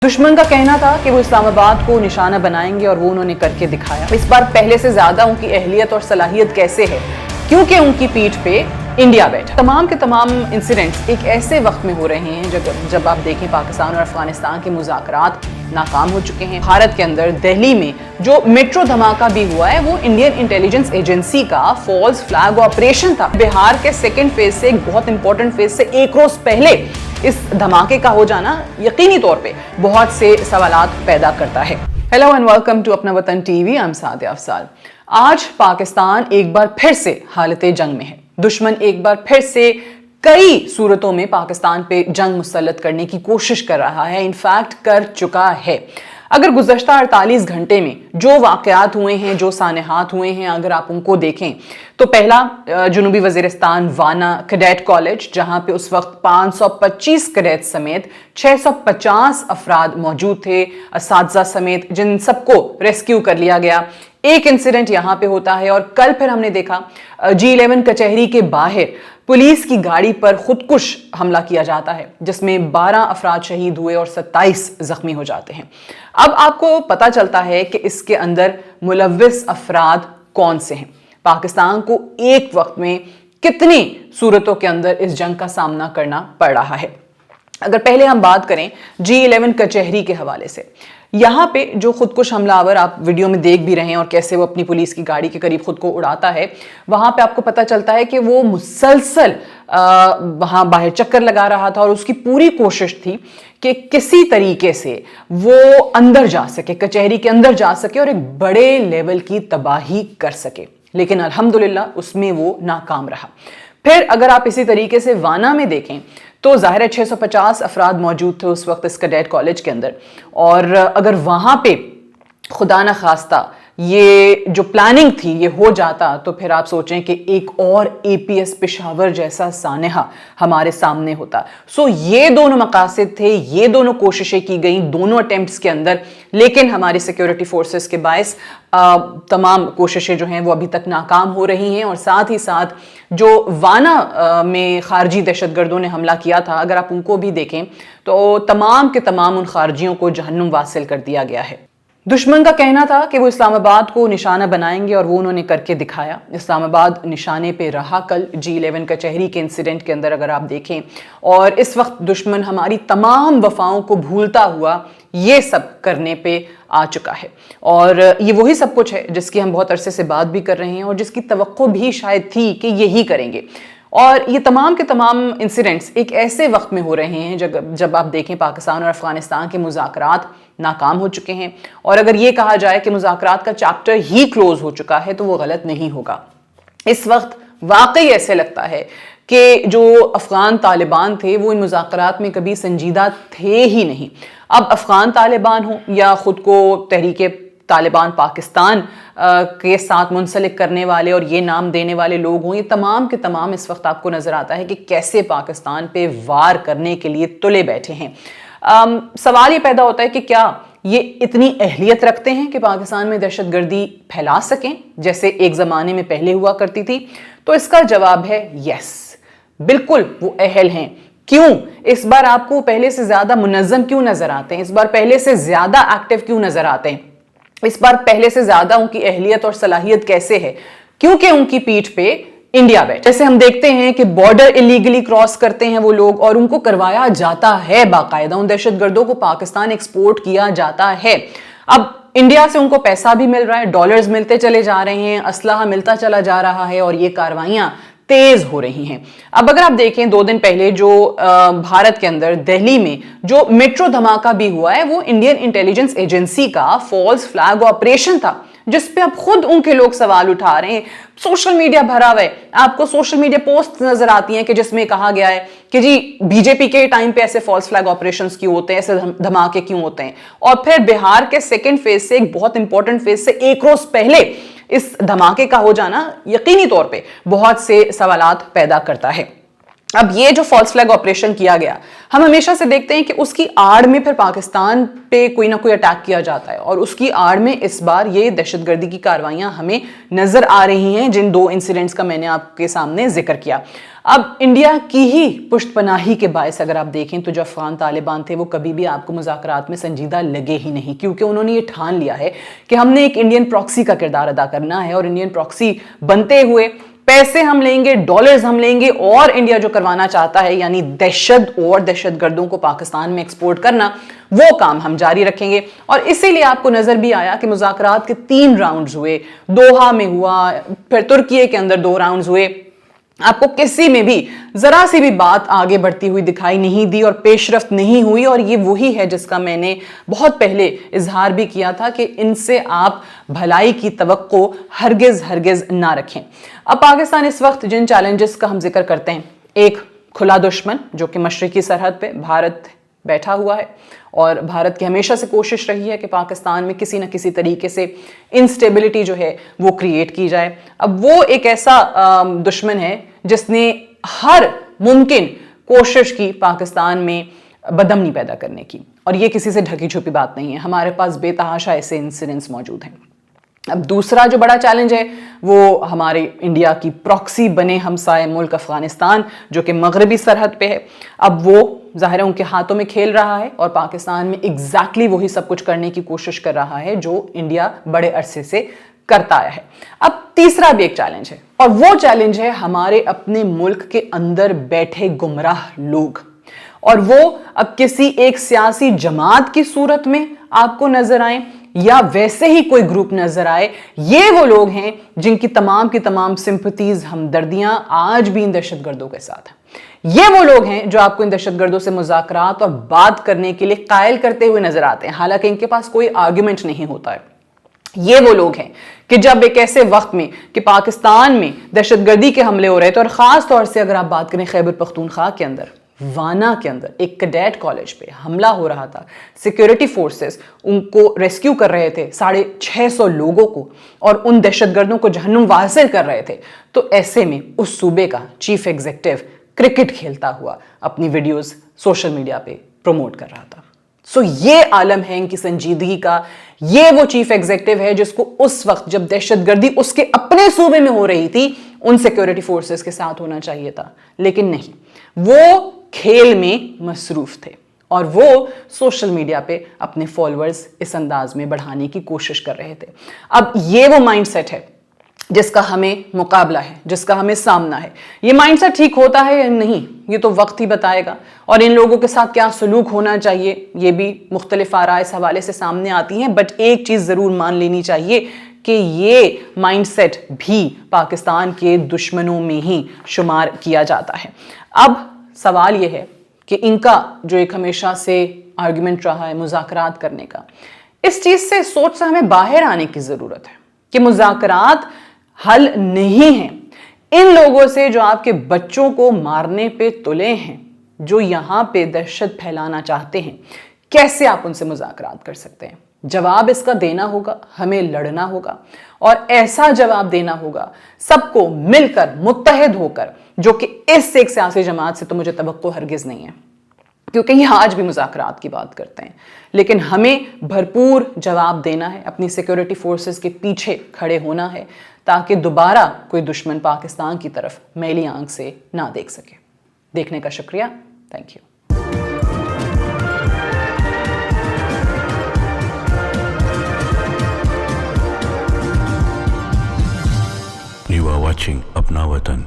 दुश्मन का कहना था कि वो इस्लामाबाद को निशाना बनाएंगे और वो उन्होंने करके दिखाया। इस बार पहले से ज्यादा उनकी अहलियत और सलाहियत कैसे है, क्योंकि उनकी पीठ पे इंडिया बैठा। तमाम के तमाम इंसिडेंट्स एक ऐसे वक्त में हो रहे हैं जब आप देखें पाकिस्तान और अफगानिस्तान के मुज़ाकरात नाकाम हो चुके हैं। भारत के अंदर दिल्ली में जो मेट्रो धमाका भी हुआ है वो इंडियन इंटेलिजेंस एजेंसी का फॉल्स फ्लैग ऑपरेशन था। बिहार के सेकेंड फेज से, एक बहुत इंपॉर्टेंट फेज से एक रोज पहले इस धमाके का हो जाना यकीनी तौर पे बहुत से सवालात पैदा करता है। हेलो एंड वेलकम टू अपना वतन TV. I am Sadia Afzal. आज पाकिस्तान एक बार फिर से हालत जंग में है। दुश्मन एक बार फिर से कई सूरतों में पाकिस्तान पे जंग मुसल्लत करने की कोशिश कर रहा है, इनफैक्ट कर चुका है। अगर गुज़श्ता 48 घंटे में जो वाक़यात हुए हैं, जो सानेहात हुए हैं, अगर आप उनको देखें तो पहला जुनूबी वज़ीरिस्तान वाना कैडेट कॉलेज, जहां पे उस वक्त 525 कैडेट समेत 650 अफराद मौजूद थे, असातिज़ा समेत, जिन सबको रेस्क्यू कर लिया गया। एक इंसिडेंट यहां पे होता है और कल फिर हमने देखा G11 कचहरी के बाहर पुलिस की गाड़ी पर खुदकुश हमला किया जाता है, जिसमें 12 अफराद शहीद हुए और 27 जख्मी हो जाते हैं। अब आपको पता चलता है कि इसके अंदर मुलव्विस अफराद कौन से हैं। पाकिस्तान को एक वक्त में कितनी सूरतों के अंदर इस जंग का सामना करना पड़ रहा है। अगर पहले हम बात करें G11 कचहरी के हवाले से, यहाँ पे जो खुदकुश हमलावर आप वीडियो में देख भी रहे हैं और कैसे वो अपनी पुलिस की गाड़ी के करीब खुद को उड़ाता है, वहाँ पे आपको पता चलता है कि वो मुसलसल वहाँ बाहर चक्कर लगा रहा था और उसकी पूरी कोशिश थी कि किसी तरीके से वो अंदर जा सके, कचहरी के अंदर जा सके और एक बड़े लेवल की तबाही कर सके, लेकिन अल्हम्दुलिल्लाह उसमें वो नाकाम रहा। फिर अगर आप इसी तरीके से वाना में देखें तो ज़ाहिर है 650 अफराद मौजूद थे उस वक्त इस कैडेट कॉलेज के अंदर, और अगर वहाँ पे खुदा न खास्ता ये जो प्लानिंग थी ये हो जाता तो फिर आप सोचें कि एक और APS पेशावर जैसा सानेहा हमारे सामने होता। सो ये दोनों मकासद थे, ये दोनों कोशिशें की गई दोनों अटेम्प्ट्स के अंदर, लेकिन हमारी सिक्योरिटी फोर्सेस के बायस तमाम कोशिशें जो हैं वो अभी तक नाकाम हो रही हैं। और साथ ही साथ जो वाना में खारजी दहशतगर्दों ने हमला किया था, अगर आप उनको भी देखें तो तमाम के तमाम उन खारजियों को जहन्नुम वासिल कर दिया गया है। दुश्मन का कहना था कि वो इस्लामाबाद को निशाना बनाएंगे और वो उन्होंने करके दिखाया। इस्लामाबाद निशाने पे रहा कल G11 कचहरी के इंसिडेंट के अंदर, अगर आप देखें। और इस वक्त दुश्मन हमारी तमाम वफाओं को भूलता हुआ ये सब करने पे आ चुका है, और ये वही सब कुछ है जिसकी हम बहुत अरसे से बात भी कर रहे हैं और जिसकी तवक्को भी शायद थी कि यही करेंगे। और ये तमाम के तमाम इंसिडेंट्स एक ऐसे वक्त में हो रहे हैं जब आप देखें पाकिस्तान और अफगानिस्तान के मुज़ाकरात नाकाम हो चुके हैं। और अगर ये कहा जाए कि मुज़ाकरात का चैप्टर ही क्लोज हो चुका है तो वो गलत नहीं होगा। इस वक्त वाकई ऐसे लगता है कि जो अफगान तालिबान थे वो इन मुज़ाकरात में कभी संजीदा थे ही नहीं। अब अफगान तालिबान हो या खुद को तहरीके तालिबान पाकिस्तान के साथ मुंसलिक करने वाले और ये नाम देने वाले लोग हों, ये तमाम के तमाम इस वक्त आपको नजर आता है कि कैसे पाकिस्तान पे वार करने के लिए तुले बैठे हैं। सवाल ये पैदा होता है कि क्या ये इतनी अहलियत रखते हैं कि पाकिस्तान में दहशतगर्दी फैला सकें जैसे एक ज़माने में पहले हुआ करती थी? तो इसका जवाब है यस, बिल्कुल वो अहल हैं। क्यों? इस बार आपको पहले से ज़्यादा मुनज़्ज़म क्यों नज़र आते हैं? इस बार पहले से ज़्यादा एक्टिव क्यों नज़र आते हैं? इस बार पहले से ज़्यादा उनकी अहलियत और सलाहियत कैसे है? क्योंकि उनकी पीठ पे इंडिया बैठा। जैसे हम देखते हैं कि बॉर्डर इलीगली क्रॉस करते हैं वो लोग और उनको करवाया जाता है बाकायदा, उन दहशतगर्दों को पाकिस्तान एक्सपोर्ट किया जाता है। अब इंडिया से उनको पैसा भी मिल रहा है, डॉलर्स मिलते चले जा रहे हैं, असलहा मिलता चला जा रहा है और ये कार्रवाइयां तेज हो रही हैं। अब अगर आप देखें 2 दिन पहले जो भारत के अंदर दिल्ली में जो मेट्रो धमाका भी हुआ है वो इंडियन इंटेलिजेंस एजेंसी का फॉल्स फ्लैग ऑपरेशन था, जिस पे अब खुद उनके लोग सवाल उठा रहे हैं। सोशल मीडिया भरा हुआ है, आपको सोशल मीडिया पोस्ट नजर आती हैं कि जिसमें कहा गया है कि जी बीजेपी के टाइम पे ऐसे फॉल्स फ्लैग ऑपरेशंस क्यों होते हैं, ऐसे धमाके क्यों होते हैं। और फिर बिहार के सेकेंड फेज से, एक बहुत इंपॉर्टेंट फेज से एक रोज पहले इस धमाके का हो जाना यकीनी तौर पे बहुत से सवालात पैदा करता है। अब ये जो फॉल्स फ्लैग ऑपरेशन किया गया, हम हमेशा से देखते हैं कि उसकी आड़ में फिर पाकिस्तान पे कोई ना कोई अटैक किया जाता है, और उसकी आड़ में इस बार ये दहशतगर्दी की कार्रवाइयां हमें नजर आ रही हैं, जिन 2 इंसिडेंट्स का मैंने आपके सामने जिक्र किया। अब इंडिया की ही पुष्टपनाही के बायस अगर आप देखें तो जो अफगान तालिबान थे वो कभी भी आपको मुज़ाकरात में संजीदा लगे ही नहीं, क्योंकि उन्होंने ये ठान लिया है कि हमने एक इंडियन प्रॉक्सी का किरदार अदा करना है, और इंडियन प्रॉक्सी बनते हुए पैसे हम लेंगे, डॉलर्स हम लेंगे, और इंडिया जो करवाना चाहता है यानी दहशत और दहशतगर्दों को पाकिस्तान में एक्सपोर्ट करना, वो काम हम जारी रखेंगे। और इसीलिए आपको नजर भी आया कि मुज़ाकरात के 3 राउंड्स हुए, दोहा में हुआ, फिर तुर्की के अंदर 2 राउंड्स हुए, आपको किसी में भी जरा सी भी बात आगे बढ़ती हुई दिखाई नहीं दी और पेशरफ्त नहीं हुई। और ये वही है जिसका मैंने बहुत पहले इजहार भी किया था कि इनसे आप भलाई की तवक्को हरगिज हरगिज ना रखें। अब पाकिस्तान इस वक्त जिन चैलेंजेस का हम जिक्र करते हैं, एक खुला दुश्मन जो कि मशरकी सरहद पे भारत बैठा हुआ है, और भारत की हमेशा से कोशिश रही है कि पाकिस्तान में किसी न किसी तरीके से इंस्टेबिलिटी जो है वो क्रिएट की जाए। अब वो एक ऐसा दुश्मन है जिसने हर मुमकिन कोशिश की पाकिस्तान में बदअमनी पैदा करने की, और ये किसी से ढकी छुपी बात नहीं है, हमारे पास बेतहाशा ऐसे इंसिडेंट्स मौजूद हैं। अब दूसरा जो बड़ा चैलेंज है वो हमारे इंडिया की प्रॉक्सी बने हमसाए मुल्क अफगानिस्तान जो कि मगरबी सरहद पे है। अब वो ज़ाहिर है उनके हाथों में खेल रहा है और पाकिस्तान में एग्जैक्टली वही सब कुछ करने की कोशिश कर रहा है जो इंडिया बड़े अरसे से करता आया है। अब तीसरा भी एक चैलेंज है, और वो चैलेंज है हमारे अपने मुल्क के अंदर बैठे गुमराह लोग, और वो अब किसी एक सियासी जमात की सूरत में आपको नजर आए या वैसे ही कोई ग्रुप नजर आए, ये वो लोग हैं जिनकी तमाम की तमाम सिंपथीज, हमदर्दियां आज भी इन दहशतगर्दों के साथ हैं। ये वो लोग हैं जो आपको इन दहशतगर्दों से मुज़ाकरात और बात करने के लिए कायल करते हुए नजर आते हैं, हालांकि इनके पास कोई आर्ग्यूमेंट नहीं होता है। ये वो लोग हैं कि जब एक ऐसे वक्त में कि पाकिस्तान में दहशतगर्दी के हमले हो रहे थे, और खास तौर से अगर आप बात करें खैबर पख्तूनख्वा के अंदर, वाना के अंदर एक कैडेट कॉलेज पे हमला हो रहा था, सिक्योरिटी फोर्सेस उनको रेस्क्यू कर रहे थे 650 लोगों को, और उन दहशतगर्दों को जहन्नुम वासिल कर रहे थे, तो ऐसे में उस सूबे का चीफ एग्जीक्यूटिव क्रिकेट खेलता हुआ अपनी वीडियोस सोशल मीडिया पे प्रमोट कर रहा था। सो ये आलम है इनकी संजीदगी का। ये वो चीफ एग्जीक्यूटिव है जिसको उस वक्त जब दहशतगर्दी उसके अपने सूबे में हो रही थी उन सिक्योरिटी फोर्सेस के साथ होना चाहिए था, लेकिन नहीं, वो खेल में मसरूफ थे और वो सोशल मीडिया पे अपने फॉलोअर्स इस अंदाज में बढ़ाने की कोशिश कर रहे थे। अब ये वो माइंडसेट है जिसका हमें मुकाबला है, जिसका हमें सामना है। ये माइंडसेट ठीक होता है या नहीं, ये तो वक्त ही बताएगा, और इन लोगों के साथ क्या सलूक होना चाहिए ये भी मुख्तलिफ आरा इस हवाले से सामने आती हैं। बट एक चीज़ ज़रूर मान लेनी चाहिए कि ये माइंडसेट भी पाकिस्तान के दुश्मनों में ही शुमार किया जाता है। अब सवाल ये है कि इनका जो एक हमेशा से आर्गुमेंट रहा है मुज़ाकरात करने का, इस चीज़ से सोच से हमें बाहर आने की ज़रूरत है कि मुज़ाकरात हल नहीं है। इन लोगों से जो आपके बच्चों को मारने पे तुले हैं, जो यहाँ पे दहशत फैलाना चाहते हैं, कैसे आप उनसे मुज़ाकरात कर सकते हैं? जवाब इसका देना होगा, हमें लड़ना होगा, और ऐसा जवाब देना होगा सबको मिलकर मुत्तहिद होकर, जो कि इस एक सियासी जमात से तो मुझे तवक्को हरगिज़ नहीं है, क्योंकि ये आज भी मुज़ाकरात की बात करते हैं, लेकिन हमें भरपूर जवाब देना है, अपनी सिक्योरिटी फोर्सेस के पीछे खड़े होना है ताकि दोबारा कोई दुश्मन पाकिस्तान की तरफ मैली आंख से ना देख सके। देखने का शुक्रिया, thank you. You are watching अपना वतन।